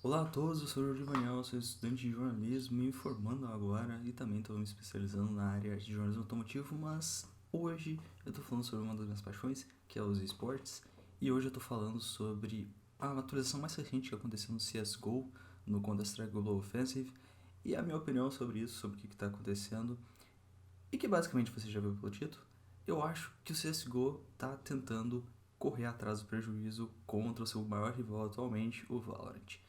Olá a todos, eu sou o Jorge Vanhal, sou estudante de jornalismo, me formando agora e também estou me especializando na área de jornalismo automotivo, mas hoje eu estou falando sobre uma das minhas paixões, que é os esportes, e hoje eu estou falando sobre a atualização mais recente que aconteceu no CSGO, no Counter-Strike Global Offensive, e a minha opinião sobre isso, sobre o que está acontecendo, e que basicamente você já viu pelo título. Eu acho que o CSGO está tentando correr atrás do prejuízo contra o seu maior rival atualmente, o Valorant.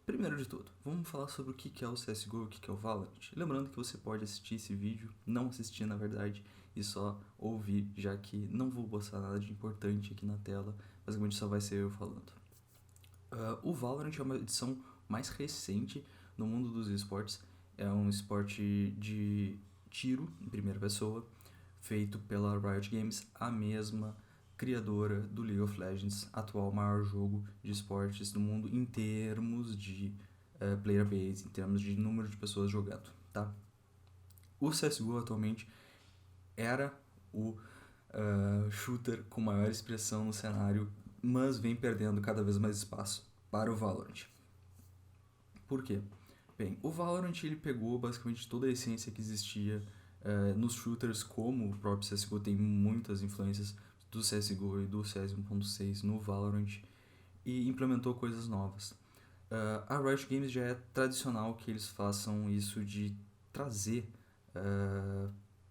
Primeiro de tudo, vamos falar sobre o que é o CSGO e o que é o Valorant. Lembrando que você pode assistir esse vídeo, não assistir na verdade, e só ouvir, já que não vou postar nada de importante aqui na tela, basicamente só vai ser eu falando. O Valorant é uma edição mais recente no mundo dos esportes, é um esporte de tiro em primeira pessoa, feito pela Riot Games, a mesma criadora do League of Legends, atual maior jogo de esportes do mundo em termos de player base, em termos de número de pessoas jogando, tá? O CSGO atualmente era o shooter com maior expressão no cenário, mas vem perdendo cada vez mais espaço para o Valorant. Por quê? Bem, o Valorant ele pegou basicamente toda a essência que existia nos shooters, como o próprio CSGO tem muitas influências do CSGO e do CS 1.6 no Valorant, e implementou coisas novas. A Riot Games já é tradicional que eles façam isso de trazer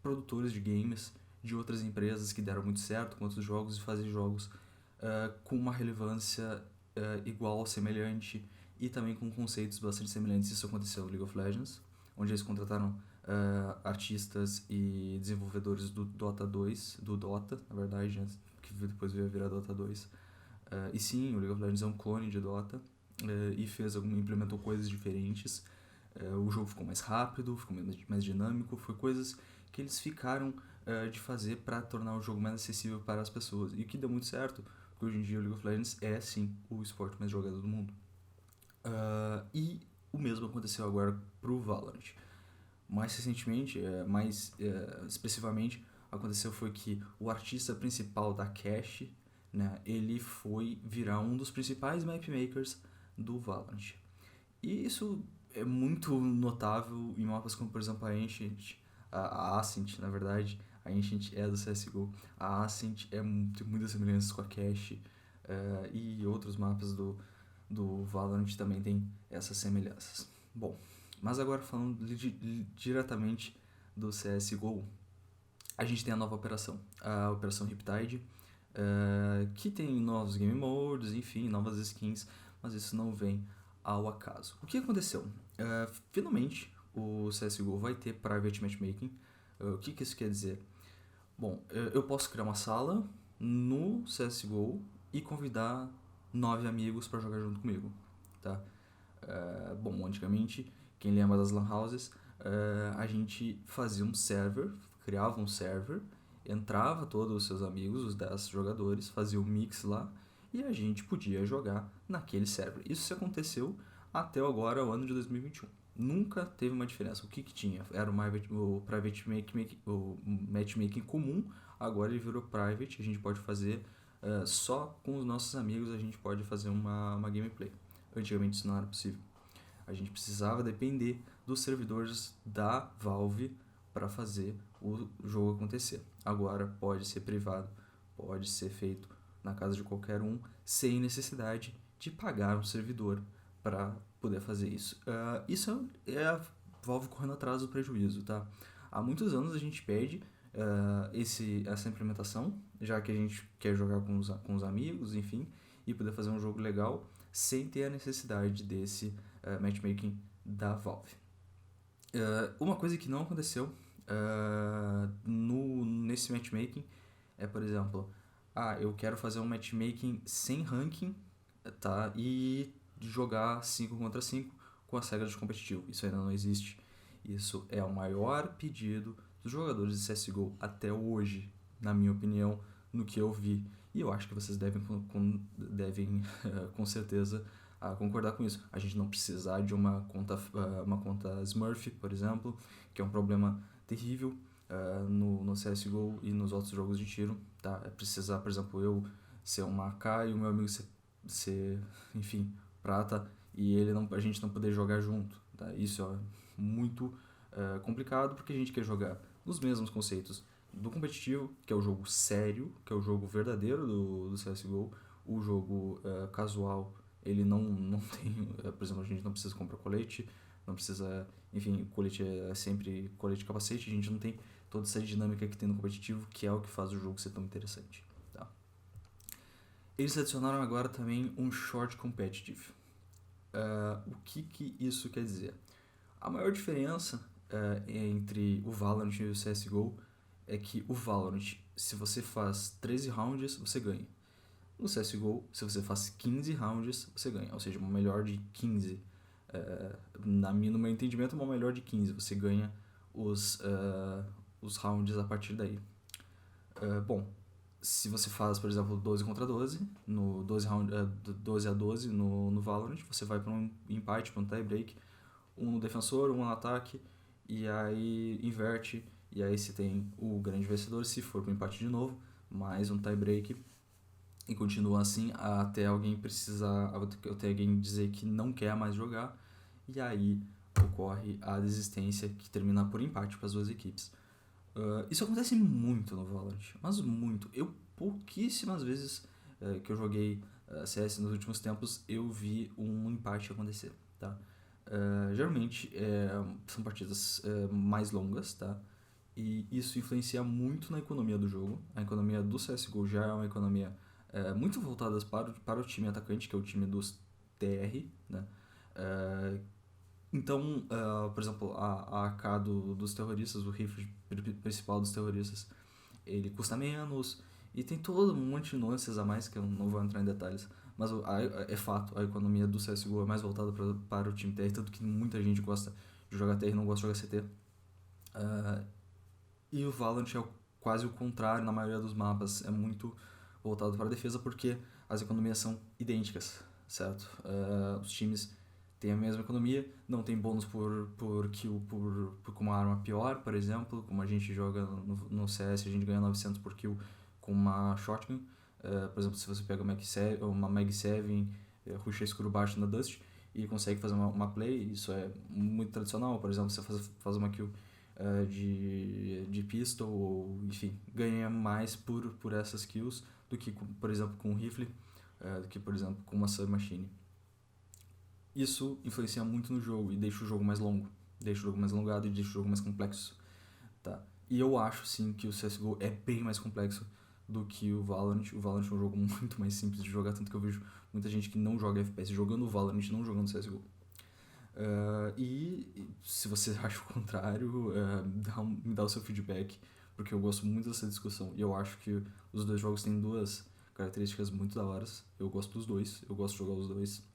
produtores de games de outras empresas que deram muito certo com outros jogos e fazer jogos com uma relevância igual, semelhante e também com conceitos bastante semelhantes. Isso aconteceu no League of Legends, onde eles contrataram artistas e desenvolvedores do Dota 2, do Dota, na verdade, que depois veio a virar Dota 2. E sim, o League of Legends é um clone de Dota e implementou coisas diferentes. O jogo ficou mais rápido, ficou mais dinâmico, foi coisas que eles ficaram de fazer para tornar o jogo mais acessível para as pessoas. E que deu muito certo, porque hoje em dia o League of Legends é sim o esporte mais jogado do mundo. E o mesmo aconteceu agora pro Valorant. Mais recentemente, mais expressivamente, aconteceu foi que o artista principal da Cash, né, ele foi virar um dos principais mapmakers do Valorant. E isso é muito notável em mapas como, por exemplo, a Ancient, a Ascent, na verdade. A Ancient é do CSGO. A Ascent tem muitas semelhanças com a Cash. E outros mapas do Valorant também tem essas semelhanças. Bom, mas agora falando diretamente do CSGO, a gente tem a nova operação, a Operação Riptide, que tem novos game modes, enfim, novas skins, mas isso não vem ao acaso. O que aconteceu? Finalmente, o CSGO vai ter Private Matchmaking. O que isso quer dizer? Bom, eu posso criar uma sala no CSGO e convidar 9 amigos para jogar junto comigo, tá? Bom, antigamente, quem lembra das lan houses, a gente fazia um server, criava um server, entrava todos os seus amigos, os 10 jogadores, fazia um mix lá e a gente podia jogar naquele server. Isso aconteceu até agora, o ano de 2021. Nunca teve uma diferença. O que tinha? Era o private o matchmaking comum, agora ele virou private, a gente pode fazer só com os nossos amigos, a gente pode fazer uma gameplay. Antigamente isso não era possível. A gente precisava depender dos servidores da Valve para fazer o jogo acontecer. Agora pode ser privado, pode ser feito na casa de qualquer um, sem necessidade de pagar um servidor para poder fazer isso. Isso é a Valve correndo atrás do prejuízo, tá? Há muitos anos a gente pede essa implementação, já que a gente quer jogar com os amigos, enfim, e poder fazer um jogo legal sem ter a necessidade desse matchmaking da Valve. Uma coisa que não aconteceu nesse matchmaking é, por exemplo, eu quero fazer um matchmaking sem ranking, tá? E jogar 5 contra 5 com as regras de competitivo. Isso ainda não existe. Isso é o maior pedido dos jogadores de CSGO até hoje, na minha opinião, no que eu vi. E eu acho que vocês devem com certeza concordar com isso. A gente não precisar de uma conta Smurf, por exemplo, que é um problema terrível no CSGO e nos outros jogos de tiro. Tá? É precisar, por exemplo, eu ser uma AK e o meu amigo ser enfim, prata, e a gente não poder jogar junto, tá? Isso é muito complicado porque a gente quer jogar nos mesmos conceitos do competitivo, que é o jogo sério, que é o jogo verdadeiro do CSGO, o jogo casual, ele não tem, por exemplo, a gente não precisa comprar colete, não precisa, enfim, colete é sempre colete e capacete, a gente não tem toda essa dinâmica que tem no competitivo, que é o que faz o jogo ser tão interessante, tá? Eles adicionaram agora também um short competitive. O que isso quer dizer? A maior diferença entre o Valorant e o CSGO é que o Valorant, se você faz 13 rounds, você ganha. No CSGO, se você faz 15 rounds, você ganha. Ou seja, uma melhor de 15. No meu entendimento, uma melhor de 15. Você ganha os rounds a partir daí. Bom, se você faz, por exemplo, 12 contra 12, no 12 a 12 no Valorant, você vai para um empate, para um tie break, um no defensor, um no ataque, e aí inverte, e aí você tem o grande vencedor se for para o empate de novo, mais um tie break, e continua assim até alguém até alguém dizer que não quer mais jogar, e aí ocorre a desistência que termina por empate para as duas equipes. Isso acontece muito no Valorant, mas muito. Eu pouquíssimas vezes que eu joguei CS nos últimos tempos eu vi um empate acontecer, tá? Geralmente são partidas mais longas, tá? E isso influencia muito na economia do jogo. A economia do CSGO já é uma economia muito voltada para o time atacante, que é o time dos TR, né? Então, por exemplo, a AK dos terroristas, o rifle principal dos terroristas, ele custa menos e tem todo um monte de nuances a mais que eu não vou entrar em detalhes. Mas é fato, a economia do CSGO é mais voltada para o time TR, tanto que muita gente gosta de jogar TR e não gosta de jogar CT. E o Valorant é quase o contrário na maioria dos mapas, é muito voltado para a defesa porque as economias são idênticas, certo? Os times têm a mesma economia, não tem bônus por kill com uma arma pior, por exemplo, como a gente joga no CS, a gente ganha 900 por kill com uma shotgun. Por exemplo, se você pega uma Mag 7, rusha escuro baixo na Dust e consegue fazer uma play, isso é muito tradicional. Por exemplo, você faz uma kill de pistol, ou enfim, ganha mais por essas kills do que, por exemplo, com um rifle, do que, por exemplo, com uma submachine. Isso influencia muito no jogo e deixa o jogo mais longo, deixa o jogo mais alongado e deixa o jogo mais complexo, tá? E eu acho sim que o CSGO é bem mais complexo do que o Valorant. O Valorant é um jogo muito mais simples de jogar, tanto que eu vejo muita gente que não joga FPS jogando o Valorant e não jogando CSGO. E se você acha o contrário, me dá o seu feedback, porque eu gosto muito dessa discussão e eu acho que os dois jogos têm duas características muito da hora. Eu gosto dos dois, eu gosto de jogar os dois.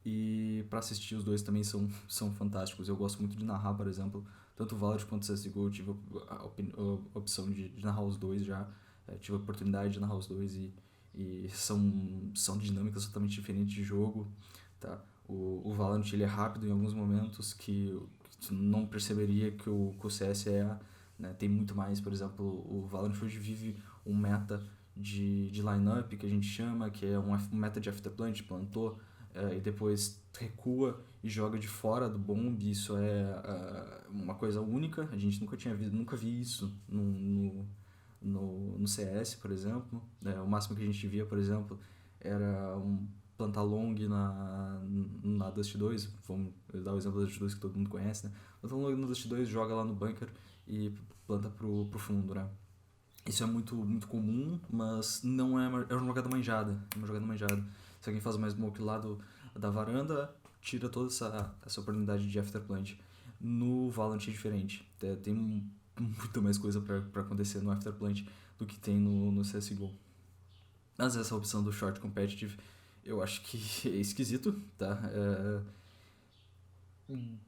E pra assistir os dois também são fantásticos. Eu gosto muito de narrar, por exemplo, tanto o Valorant quanto o CSGO. Eu tive a opção de narrar os dois já. Tive a oportunidade de narrar os dois e são dinâmicas totalmente diferentes de jogo, tá? O Valorant ele é rápido em alguns momentos que tu não perceberia que o CS é, né? Tem muito mais, por exemplo, o Valorant hoje vive um meta de line-up que a gente chama, que é um meta de afterplant, plantou, e depois recua e joga de fora do bomb. Isso é uma coisa única, a gente nunca vi isso no CS, por exemplo. O máximo que a gente via, por exemplo, era plantar long na Dust 2, vamos dar o exemplo da Dust 2 que todo mundo conhece, né? Planta long na Dust 2, joga lá no bunker e planta pro fundo, né? Isso é muito, muito comum, mas não é uma jogada manjada. Se alguém faz uma smoke lá da varanda, tira toda essa oportunidade de afterplant. No Valorant é diferente. Tem muita mais coisa pra acontecer no afterplant do que tem no CSGO. Mas essa opção do short competitive eu acho que é esquisito, tá?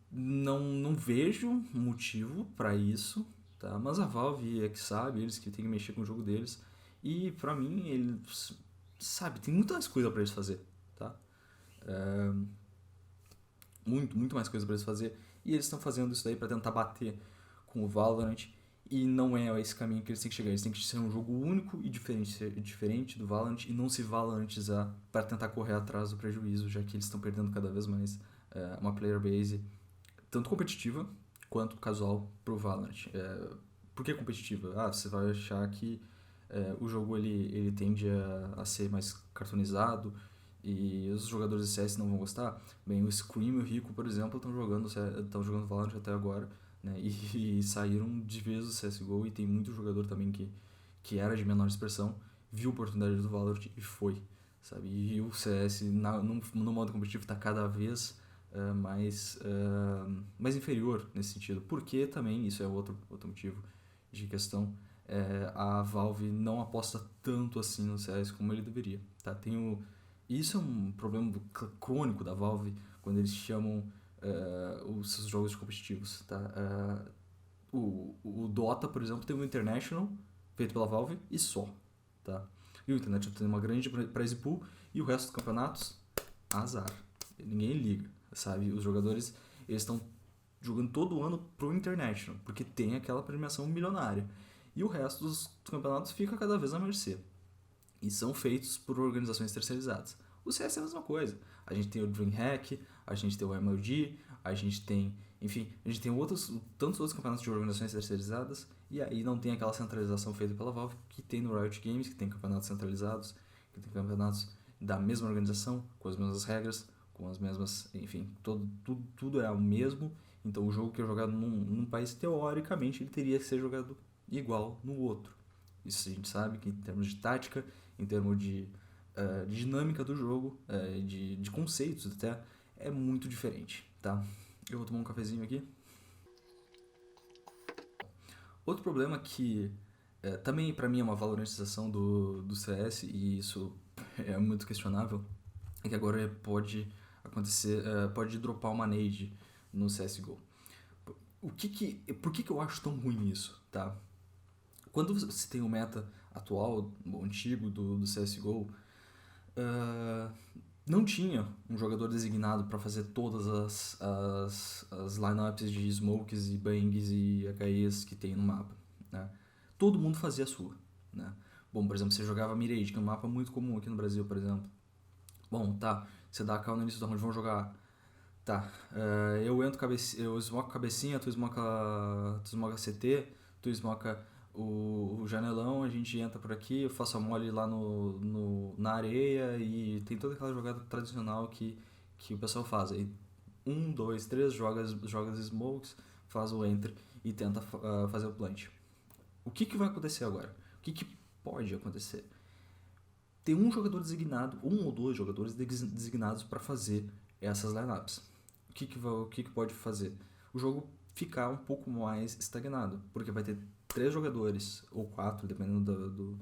Não vejo motivo pra isso, tá? Mas a Valve é que sabe, eles que tem que mexer com o jogo deles. E pra mim, eles, sabe, tem muita mais coisa pra eles fazer, tá? Muito mais coisa pra eles fazer. E eles estão fazendo isso daí pra tentar bater com o Valorant. E não é esse caminho que eles têm que chegar. Eles têm que ser um jogo único e diferente do Valorant e não se valorantizar para tentar correr atrás do prejuízo, já que eles estão perdendo cada vez mais uma player base, tanto competitiva quanto casual, pro Valorant. Por que competitiva? Você vai achar que o jogo ele tende a ser mais cartoonizado e os jogadores de CS não vão gostar. Bem, o Scream e o Rico, por exemplo, estão jogando Valorant até agora, né? E saíram de vez do CSGO, e tem muito jogador também que era de menor expressão, viu a oportunidade do Valorant e foi, sabe? E o CS no modo competitivo está cada vez mais inferior nesse sentido. Porque também, isso é outro motivo de questão, a Valve não aposta tanto assim no CS como ele deveria, tá? Isso é um problema crônico da Valve quando eles chamam os seus jogos competitivos, tá? O Dota, por exemplo, tem um International feito pela Valve e só, tá? E o International tem uma grande prize pool e o resto dos campeonatos, azar. Ninguém liga, sabe? Os jogadores, eles estão jogando todo ano pro International, porque tem aquela premiação milionária. E o resto dos campeonatos fica cada vez à mercê. E são feitos por organizações terceirizadas. O CS é a mesma coisa. A gente tem o DreamHack, a gente tem o MLG, a gente tem tantos outros campeonatos de organizações terceirizadas, e aí não tem aquela centralização feita pela Valve que tem no Riot Games, que tem campeonatos centralizados, que tem campeonatos da mesma organização, com as mesmas regras, com as mesmas, enfim, tudo é o mesmo. Então o jogo que é jogado num país, teoricamente, ele teria que ser jogado igual no outro. Isso a gente sabe que em termos de tática, em termos de dinâmica do jogo, de conceitos até, é muito diferente, tá? Eu vou tomar um cafezinho aqui. Outro problema que também pra mim é uma valorantização do CS, e isso é muito questionável, é que agora pode acontecer, pode dropar uma nade no CSGO. Por que eu acho tão ruim isso, tá? Quando você tem o meta atual, o antigo do CSGO, não tinha um jogador designado para fazer todas as lineups de smokes e bangs e HEs que tem no mapa, né? Todo mundo fazia a sua, né? Bom, por exemplo, você jogava Mirage, que é um mapa muito comum aqui no Brasil, por exemplo. Bom, tá, você dá a call no início do round, vamos jogar. Tá, eu smoke cabecinha, tu smoca CT, tu smoca o janelão, a gente entra por aqui, eu faço a mole lá na areia, e tem toda aquela jogada tradicional que o pessoal faz. Aí, 1, 2, 3, joga as smokes, faz o enter e tenta fazer o plant. O que vai acontecer agora? O que pode acontecer? Tem um jogador designado, um ou dois jogadores designados para fazer essas lineups. O que pode fazer? O jogo ficar um pouco mais estagnado, porque vai ter 3 jogadores, ou 4, dependendo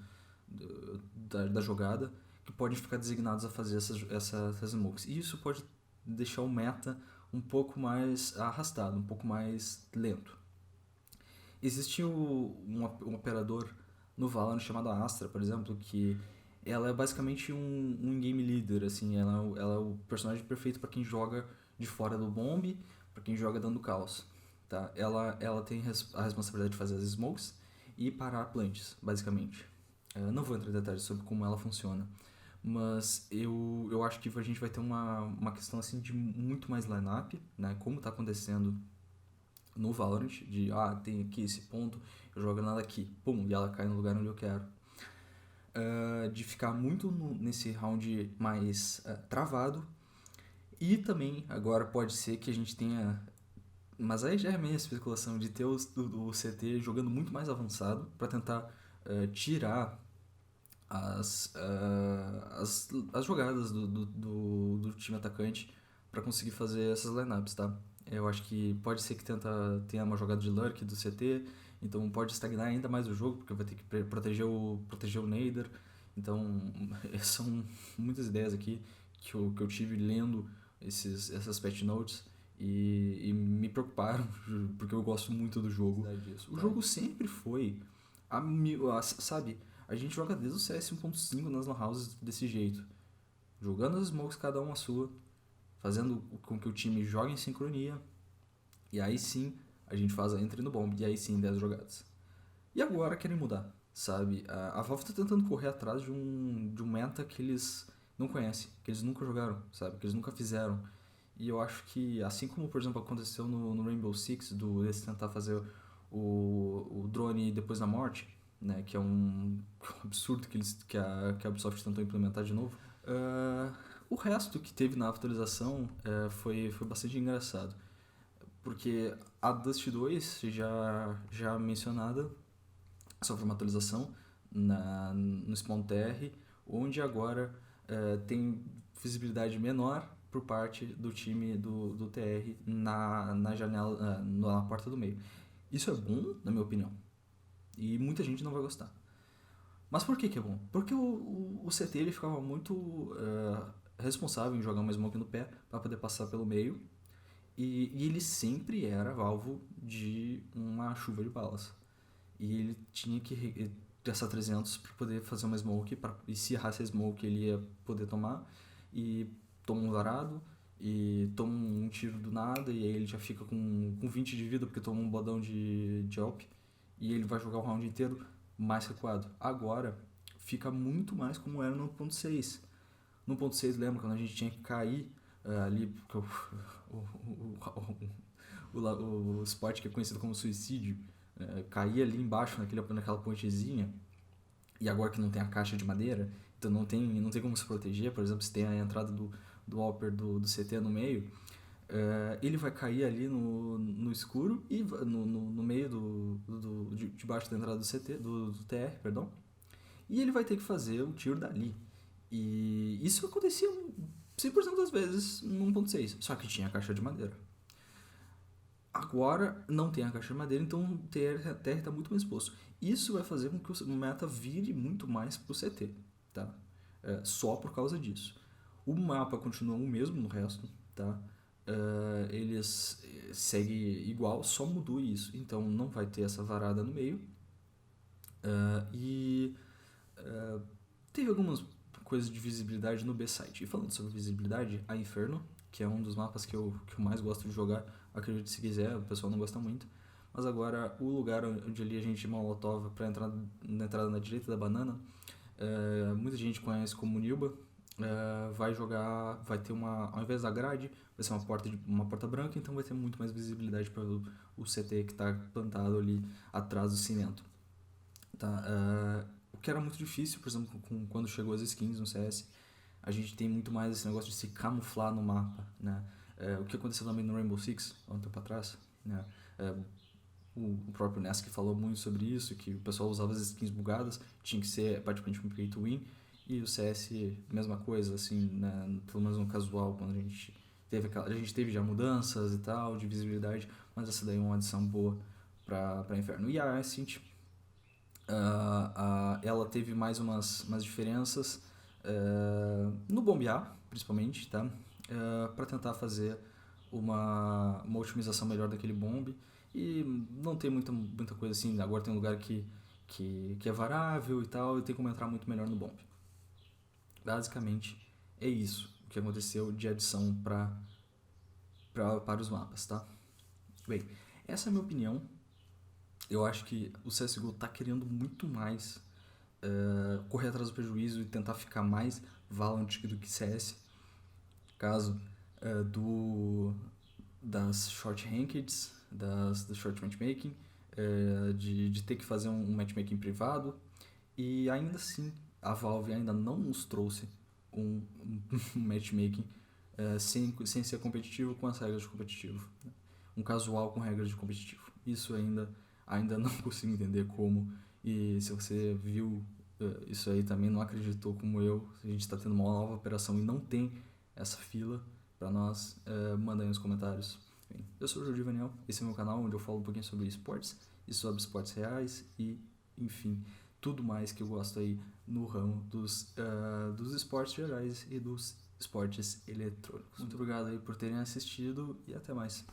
da jogada, que podem ficar designados a fazer essas smokes. E isso pode deixar o meta um pouco mais arrastado, um pouco mais lento. Existe um operador no Valorant chamado Astra, por exemplo, que ela é basicamente um game leader, assim, ela é o personagem perfeito para quem joga de fora do bombe, para quem joga dando caos, tá? Ela tem a responsabilidade de fazer as smokes e parar plants, basicamente. Não vou entrar em detalhes sobre como ela funciona, mas eu acho que a gente vai ter uma questão assim de muito mais lineup, né? Como está acontecendo no Valorant, de tem aqui esse ponto, eu jogo nada aqui, pum, e ela cai no lugar onde eu quero. De ficar muito nesse round mais travado. E também agora pode ser que a gente tenha, mas aí já é minha especulação, de ter o CT jogando muito mais avançado para tentar tirar as jogadas do time atacante para conseguir fazer essas lineups, tá? Eu acho que pode ser que tenha uma jogada de lurk do CT, então pode estagnar ainda mais o jogo, porque vai ter que proteger o Nader. Então, são muitas ideias aqui que eu tive lendo essas patch notes e me preocuparam, porque eu gosto muito do jogo. O jogo sempre foi, sabe, a gente joga desde o CS 1.5 nas lan houses desse jeito, jogando as smokes cada uma a sua, fazendo com que o time jogue em sincronia, e aí sim a gente faz a entry no bomb, e aí sim 10 jogadas. E agora querem mudar, sabe? A Valve tá tentando correr atrás de um meta que eles não conhecem, que eles nunca jogaram, sabe? Que eles nunca fizeram. E eu acho que, assim como, por exemplo, aconteceu no Rainbow Six, eles tentar fazer o drone depois da morte, né? Que é um absurdo que a Ubisoft tentou implementar de novo. O resto que teve na atualização foi bastante engraçado. Porque a Dust 2, já mencionada, sofre uma atualização no Spawn TR, onde agora tem visibilidade menor por parte do time do TR na janela, na porta do meio. Isso é bom, na minha opinião, e muita gente não vai gostar. Mas por que é bom? Porque o CT ele ficava muito responsável em jogar uma smoke no pé para poder passar pelo meio, e ele sempre era alvo de uma chuva de balas. E ele tinha que gastar 300 para poder fazer uma smoke, e se errasse a smoke ele ia poder tomar, e toma um varado, e toma um tiro do nada, e aí ele já fica com 20 de vida porque toma um bodão de AWP, e ele vai jogar o round inteiro mais recuado. Agora fica muito mais como era no 1.6. No 1.6, lembra quando a gente tinha que cair ali, porque o spot que é conhecido como suicídio, cair ali embaixo naquela pontezinha, e agora que não tem a caixa de madeira, então não tem como se proteger. Por exemplo, se tem a entrada do Hopper do CT no meio, ele vai cair ali no escuro e no meio debaixo da entrada do CT, do TR, perdão, e ele vai ter que fazer o tiro dali. E isso acontecia 100% das vezes no 1.6, só que tinha a caixa de madeira. Agora não tem a caixa de madeira, então o TR está muito mais exposto. Isso vai fazer com que o meta vire muito mais pro CT, tá? Só por causa disso. O mapa continua o mesmo no resto, tá? Eles seguem igual, só mudou isso. Então não vai ter essa varada no meio. Teve algumas coisas de visibilidade no B-Site. E falando sobre visibilidade, a Inferno, que é um dos mapas que eu mais gosto de jogar, acredite se quiser, o pessoal não gosta muito. Mas agora o lugar onde ali a gente molotov para entrar na entrada na direita da banana, muita gente conhece como Nilba. Vai ter ao invés da grade, vai ser uma porta branca, então vai ter muito mais visibilidade para o CT que está plantado ali atrás do cimento. Tá? O que era muito difícil, por exemplo, quando chegou as skins no CS, a gente tem muito mais esse negócio de se camuflar no mapa, né? O que aconteceu também no Rainbow Six, há um tempo atrás, né? O próprio Nesk falou muito sobre isso, que o pessoal usava as skins bugadas, tinha que ser praticamente um pay to win, e o CS, mesma coisa, assim, né? Pelo menos no casual, quando a gente teve já mudanças e tal, de visibilidade, mas essa daí é uma adição boa pra Inferno. E a Ascent, ela teve mais umas diferenças no bombear, principalmente, tá? Para tentar fazer uma otimização melhor daquele bombe, e não tem muita coisa assim. Agora tem um lugar que é varável e tal, e tem como entrar muito melhor no bombe. Basicamente é isso o que aconteceu de adição para os mapas, tá? Bem, essa é a minha opinião. Eu acho que o CSGO está querendo muito mais correr atrás do prejuízo e tentar ficar mais Valorant do que CS. Caso das short rankeds, do short matchmaking, de ter que fazer um matchmaking privado, e ainda assim a Valve ainda não nos trouxe um matchmaking sem ser competitivo com as regras de competitivo, né? Um casual com regras de competitivo. Isso ainda não consigo entender como, e se você viu isso aí também, não acreditou como eu, a gente está tendo uma nova operação e não tem essa fila para nós, manda aí nos comentários. Bem, eu sou o Jordi Vaniel, esse é o meu canal onde eu falo um pouquinho sobre esportes e sobre esportes reais e, enfim, tudo mais que eu gosto aí no ramo dos esportes gerais e dos esportes eletrônicos. Muito obrigado aí por terem assistido e até mais.